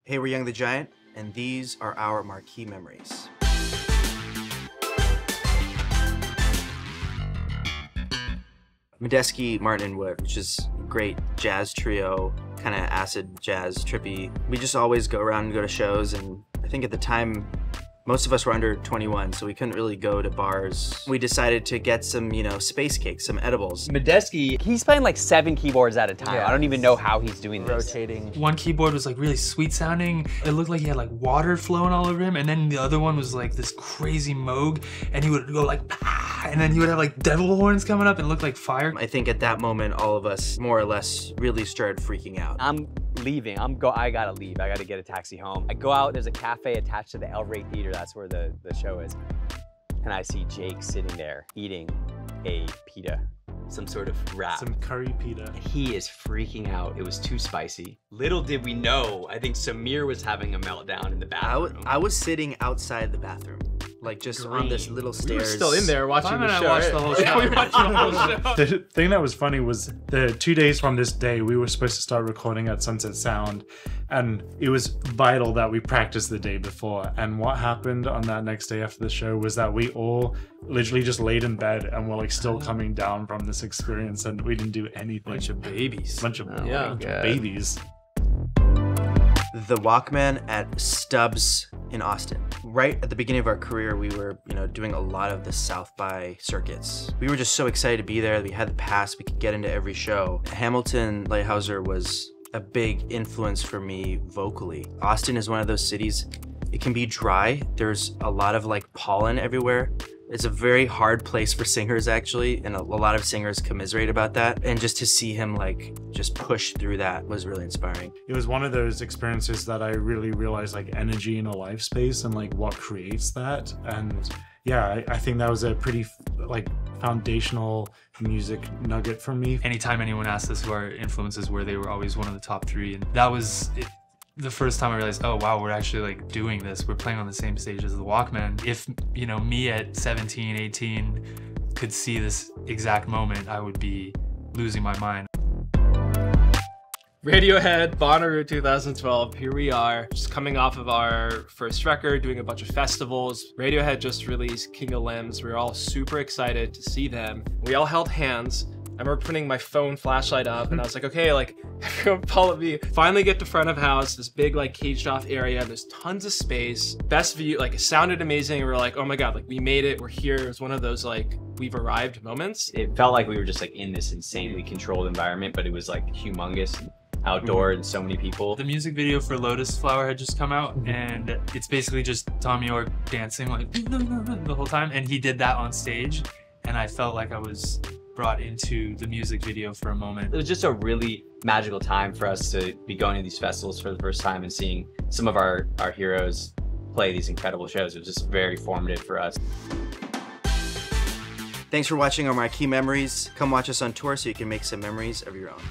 Hey, we're Young the Giant, and these are our Marquee Memories. Medeski Martin and Wood, which is a great jazz trio, kind of acid jazz, trippy. We just always go around and go to shows, and I think at the time, most of us were under 21, so we couldn't really go to bars. We decided to get some, space cakes, some edibles. Medeski, he's playing like 7 keyboards at a time. Yeah. I don't even know how he's doing this. Rotating. One keyboard was like really sweet sounding. It looked like he had like water flowing all over him, and then the other one was like this crazy moog, and he would go like, ah, and then he would have like devil horns coming up and look like fire. I think at that moment, all of us more or less really started freaking out. I'm leaving. I gotta leave. I gotta get a taxi home. I go out, there's a cafe attached to the El Rey Theater. That's where the show is. And I see Jake sitting there eating a pita, some sort of wrap. Some curry pita. He is freaking out. It was too spicy. Little did we know, I think Samir was having a meltdown in the bathroom. I was sitting outside the bathroom, like just on this little stairs. We were still in there watching the show. Watched the whole show. We watched the whole show. The thing that was funny was the 2 days from this day, we were supposed to start recording at Sunset Sound, and it was vital that we practice the day before. And what happened on that next day after the show was that we all literally just laid in bed and were like still coming down from this experience, and we didn't do anything. Bunch of babies. Bunch of babies. The Walkmen at Stubbs in Austin. Right at the beginning of our career, we were, doing a lot of the South by circuits. We were just so excited to be there. We had the pass, we could get into every show. Hamilton Lighthouser was a big influence for me vocally. Austin is one of those cities, it can be dry. There's a lot of like pollen everywhere. It's a very hard place for singers actually, and a lot of singers commiserate about that. And just to see him like just push through that was really inspiring. It was one of those experiences that I really realized like energy in a live space and like what creates that. And yeah, I think that was a pretty like foundational music nugget for me. Anytime anyone asked us who our influences were, they were always one of the top 3, and that was it. The first time I realized, oh wow, we're actually like doing this. We're playing on the same stage as the Walkmen. If, me at 17, 18 could see this exact moment, I would be losing my mind. Radiohead, Bonnaroo 2012, here we are, just coming off of our first record, doing a bunch of festivals. Radiohead just released King of Limbs. We were all super excited to see them. We all held hands. I remember putting my phone flashlight up and I was like, okay, like everyone follow me. Finally get to front of house, this big like caged off area. There's tons of space, best view, like it sounded amazing. We were like, oh my God, like we made it, we're here. It was one of those like, we've arrived moments. It felt like we were just like in this insanely controlled environment, but it was like humongous. Outdoor and so many people. The music video for Lotus Flower had just come out, and it's basically just Tom York dancing like the whole time, and he did that on stage, and I felt like I was brought into the music video for a moment. It was just a really magical time for us to be going to these festivals for the first time and seeing some of our heroes play these incredible shows. It was just very formative for us. Thanks for watching our Marquee Memories. Come watch us on tour so you can make some memories of your own.